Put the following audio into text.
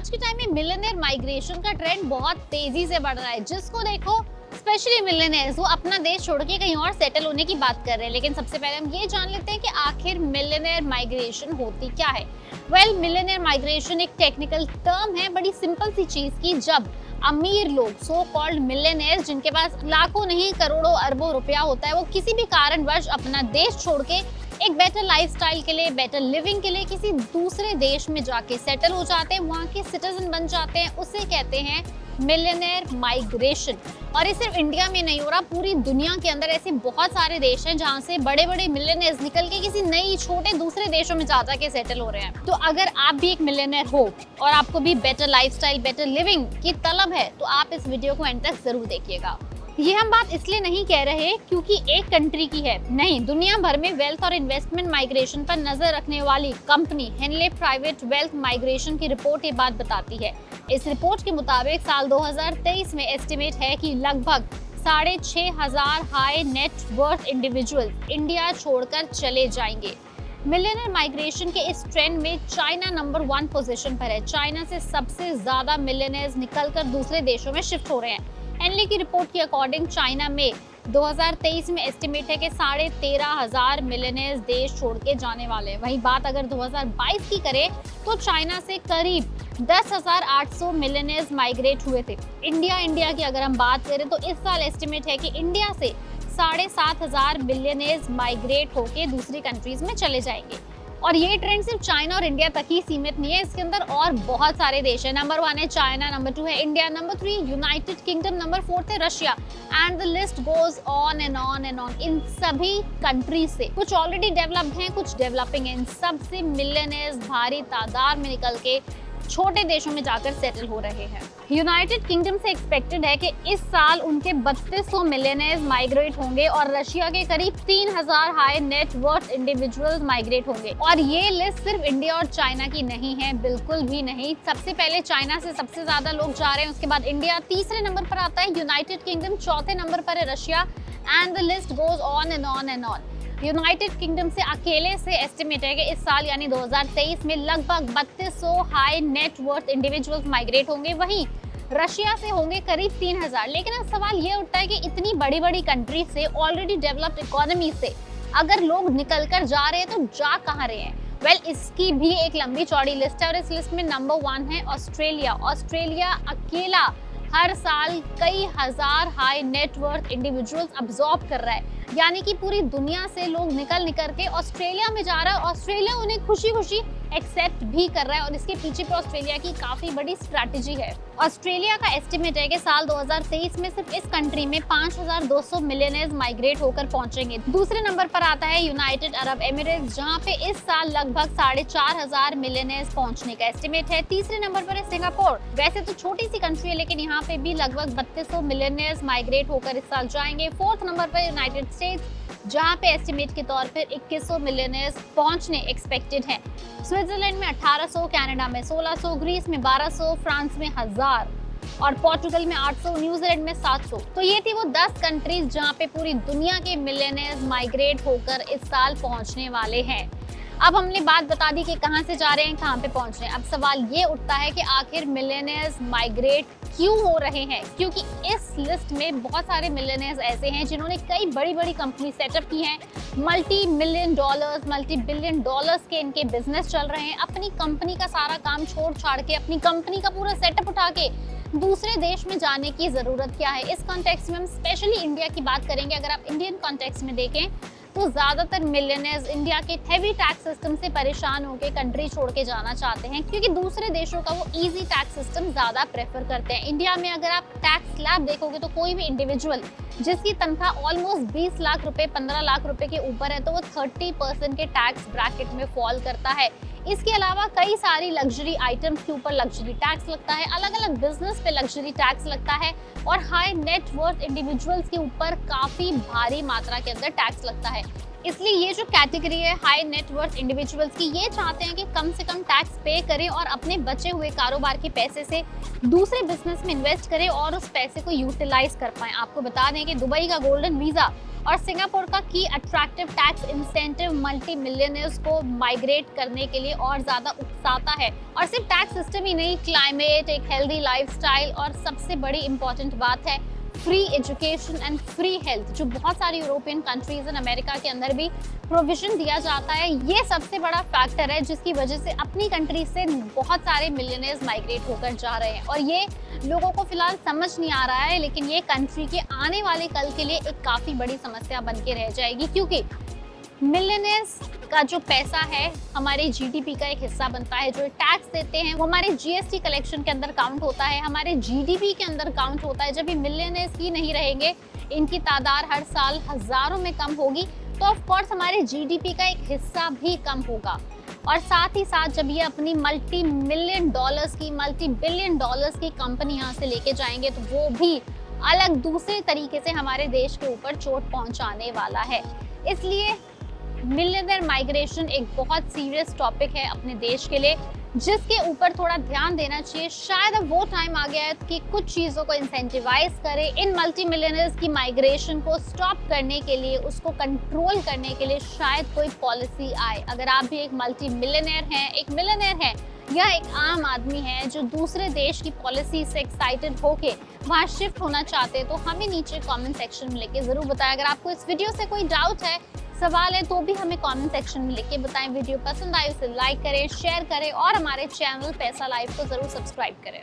आज के टाइम में मिलियनेयर माइग्रेशन का ट्रेंड बहुत तेजी से बढ़ रहा है। जिसको देखो स्पेशली मिलियनेयर्स वो अपना देश छोड़ के कहीं और सेटल होने की बात कर रहे हैं। लेकिन सबसे पहले हम ये जान लेते हैं कि आखिर मिलियनेयर माइग्रेशन होती क्या है। मिलियनेयर माइग्रेशन एक टेक्निकल टर्म है बड़ी सिंपल सी चीज की, जब अमीर लोग सो कॉल्ड मिलियनेयर जिनके पास लाखों नहीं करोड़ों अरबों रुपया होता है, वो किसी भी कारणवश अपना देश छोड़ के एक बेटर लाइफस्टाइल के लिए, बेटर लिविंग के लिए किसी दूसरे देश में जाके सेटल हो जाते हैं, वहाँ के सिटीजन बन जाते हैं। उसे कहते हैं मिलियनेयर माइग्रेशन। और ये सिर्फ इंडिया में नहीं हो रहा, पूरी दुनिया के अंदर ऐसे बहुत सारे देश हैं जहाँ से बड़े बड़े मिलियनेयर्स निकल के किसी नई छोटे दूसरे देशों में जा के सेटल हो रहे हैं। तो अगर आप भी एक मिलियनेयर हो और आपको भी बेटर लाइफस्टाइल, बेटर लिविंग की तलब है, तो आप इस वीडियो को एंड तक जरूर देखिएगा। ये हम बात इसलिए नहीं कह रहे क्योंकि एक कंट्री की है, नहीं, दुनिया भर में वेल्थ और इन्वेस्टमेंट माइग्रेशन पर नजर रखने वाली company Henley private wealth migration की रिपोर्ट ये बात बताती है। इस रिपोर्ट के मुताबिक साल 2023 में एस्टिमेट है कि लगभग 6,500 high net worth individual India छोड़कर चले जाएंगे। मिलियनेयर माइग्रेशन के इस ट्रेंड में चाइना नंबर 1 पोजीशन पर है। चाइना से सबसे ज्यादा मिलियनेयर्स निकलकर दूसरे देशों में शिफ्ट हो रहे हैं। हेनले की रिपोर्ट के अकॉर्डिंग चाइना में 2023 में एस्टिमेट है कि 13,500 मिलियनेयर्स देश छोड़ के जाने वाले हैं। वहीं बात अगर 2022 की करें तो चाइना से करीब 10,800 मिलियनेयर्स माइग्रेट हुए थे। इंडिया की अगर हम बात करें तो इस साल एस्टिमेट है कि इंडिया से 7,500 मिलियनेयर्स माइग्रेट होके दूसरी कंट्रीज में चले जाएंगे। और ये ट्रेंड सिर्फ चाइना और इंडिया तक ही सीमित नहीं है, इसके अंदर और बहुत सारे देश हैं। नंबर 1 है चाइना, नंबर 2 है India, number 3 United Kingdom, number 4 है Russia, and the list goes on and on and on. इन सभी कंट्रीज से कुछ ऑलरेडी डेवलप्ड हैं, कुछ डेवलपिंग हैं। इन सबसे मिलियनेयर्स भारी तादाद में निकल के छोटे देशों में जाकर सेटल हो रहे हैं। यूनाइटेड किंगडम से एक्सपेक्टेड है कि इस साल उनके 3200 मिलियनेयर्स माइग्रेट होंगे और रशिया के करीब 3,000 high net worth individuals migrate होंगे। और ये लिस्ट सिर्फ इंडिया और चाइना की नहीं है, बिल्कुल भी नहीं। सबसे पहले चाइना से सबसे ज्यादा लोग जा रहे हैं, उसके बाद इंडिया तीसरे नंबर पर आता है, यूनाइटेड किंगडम चौथे नंबर पर है, Russia, and the list goes on and on and on. United kingdom से अकेले से एस्टिमेट है कि इस साल यानी 2023 में लगभग 3200 high net worth individuals migrate होंगे। वहीं रशिया से होंगे करीब 3,000। लेकिन अब सवाल ये उठता है कि इतनी बड़ी बड़ी कंट्री से, ऑलरेडी डेवलप्ड इकोनॉमी से अगर लोग निकल कर जा रहे हैं तो जा कहाँ रहे हैं? इसकी भी एक लंबी चौड़ी लिस्ट है और इस लिस्ट में नंबर 1 है ऑस्ट्रेलिया। ऑस्ट्रेलिया अकेला हर साल कई हजार high net worth individuals absorb कर रहा है, यानी कि पूरी दुनिया से लोग निकल के ऑस्ट्रेलिया में जा रहा है। ऑस्ट्रेलिया उन्हें खुशी खुशी एक्सेप्ट भी कर रहा है और इसके पीछे पर ऑस्ट्रेलिया की काफी बड़ी स्ट्रैटेजी है। ऑस्ट्रेलिया का एस्टिमेट है कि साल 2023 में सिर्फ इस कंट्री में 5,200 मिलियनेयर्स माइग्रेट होकर पहुंचेंगे। दूसरे नंबर पर आता है यूनाइटेड अरब एमिरेट्स, जहां पे इस साल लगभग 4,500 मिलियनेयर्स पहुंचने का एस्टिमेट है। तीसरे नंबर पर है सिंगापुर। वैसे तो छोटी सी कंट्री है, लेकिन यहाँ पे भी लगभग 3200 मिलियनेयर्स माइग्रेट होकर इस साल जाएंगे। फोर्थ नंबर पर यूनाइटेड स्टेट्स, जहां पे एस्टिमेट के तौर पर 2100 मिलियनेयर्स पहुंचने एक्सपेक्टेड हैं। स्विट्जरलैंड में 1800, कनाडा में 1600, ग्रीस में 1200, फ्रांस में 1000 और पोर्टुगल में 800, न्यूजीलैंड में 700। तो ये थी वो 10 कंट्रीज जहां पे पूरी दुनिया के मिलियनेयर्स माइग्रेट होकर इस साल पहुंचने वाले हैं। अब हमने बात बता दी कि कहां से जा रहे हैं, कहां पे पहुंच रहे हैं। अब सवाल ये उठता है कि आखिर मिलियनेयर्स माइग्रेट क्यों हो रहे हैं? क्योंकि इस लिस्ट में बहुत सारे मिलियनेयर्स ऐसे हैं जिन्होंने कई बड़ी बड़ी कंपनी सेटअप की हैं, मल्टी बिलियन डॉलर्स के इनके बिजनेस चल रहे हैं। अपनी कंपनी का सारा काम छोड़ छाड़ के, अपनी कंपनी का पूरा सेटअप उठा के दूसरे देश में जाने की जरूरत क्या है? इस कॉन्टेक्स्ट में हम स्पेशली इंडिया की बात करेंगे। अगर आप इंडियन कॉन्टेक्स्ट में देखें तो ज्यादातर मिलियनेयर्स इंडिया के हेवी टैक्स सिस्टम से परेशान होकर कंट्री छोड़ के जाना चाहते हैं, क्योंकि दूसरे देशों का वो इजी टैक्स सिस्टम ज्यादा प्रेफर करते हैं। इंडिया में अगर आप टैक्स स्लैब देखोगे तो कोई भी इंडिविजुअल जिसकी तनख्वाह ऑलमोस्ट 20 लाख रुपए, 15 लाख रुपए के ऊपर है, तो वो 30% के टैक्स ब्रैकेट में फॉल करता है। इसके अलावा कई सारी लग्जरी आइटम्स के ऊपर लग्जरी टैक्स लगता है, अलग अलग बिजनेस पे लग्जरी टैक्स लगता है और हाई नेट वर्थ इंडिविजुअल्स के ऊपर काफी भारी मात्रा के अंदर टैक्स लगता है। इसलिए ये जो कैटेगरी है हाई नेट वर्थ इंडिविजुअल्स की, ये चाहते हैं कि कम से कम टैक्स पे करें और अपने बचे हुए कारोबार के पैसे से दूसरे बिजनेस में इन्वेस्ट करें और उस पैसे को यूटिलाइज कर पाएं। आपको बता दें कि दुबई का गोल्डन वीजा और सिंगापुर का की attractive tax incentive multi millionaires को माइग्रेट करने के लिए और ज्यादा उकसाता है। और सिर्फ टैक्स सिस्टम ही नहीं, क्लाइमेट, एक हेल्दी लाइफस्टाइल और सबसे बड़ी इंपॉर्टेंट बात है free education and free health, जो बहुत सारी यूरोपियन कंट्रीज एंड अमेरिका के अंदर भी प्रोविजन दिया जाता है। ये सबसे बड़ा फैक्टर है जिसकी वजह से अपनी कंट्री से बहुत सारे मिलियनर्स माइग्रेट होकर जा रहे हैं। और ये लोगों को फिलहाल समझ नहीं आ रहा है, लेकिन ये कंट्री के आने वाले कल के लिए एक काफी बड़ी समस्या बन के रह जाएगी, क्योंकि मिलियनर्स का जो पैसा है हमारे जीडीपी का एक हिस्सा बनता है। जो टैक्स देते हैं वो हमारे जीएसटी कलेक्शन के अंदर काउंट होता है, हमारे जीडीपी के अंदर काउंट होता है। जब ये मिलियनर्स ही नहीं रहेंगे, इनकी तादाद हर साल हजारों में कम होगी, तो ऑफ कोर्स हमारे जीडीपी का एक हिस्सा भी कम होगा। और साथ ही साथ जब ये अपनी मल्टी मिलियन डॉलर्स की, मल्टी बिलियन डॉलर्स की कंपनी यहाँ से लेके जाएंगे, तो वो भी अलग दूसरे तरीके से हमारे देश के ऊपर चोट पहुंचाने वाला है। इसलिए मिलियनर माइग्रेशन एक बहुत सीरियस टॉपिक है अपने देश के लिए, जिसके ऊपर थोड़ा ध्यान देना चाहिए। शायद अब वो टाइम आ गया है कि कुछ चीज़ों को इंसेंटिवाइज करें। इन मल्टी मिलियनर्स की माइग्रेशन को स्टॉप करने के लिए, उसको कंट्रोल करने के लिए शायद कोई पॉलिसी आए। अगर आप भी एक मल्टी मिलियनर हैं, एक मिलियनर हैं, या एक आम आदमी है जो दूसरे देश की पॉलिसी से एक्साइटेड होके वहाँ शिफ्ट होना चाहते हैं, तो हमें नीचे कमेंट सेक्शन में लिख के ज़रूर बताएं। अगर आपको इस वीडियो से कोई डाउट है, सवाल है, तो भी हमें कमेंट सेक्शन में लिख के बताएं। वीडियो पसंद आए उसे लाइक करें, शेयर करें और हमारे चैनल पैसा लाइव को ज़रूर सब्सक्राइब करें।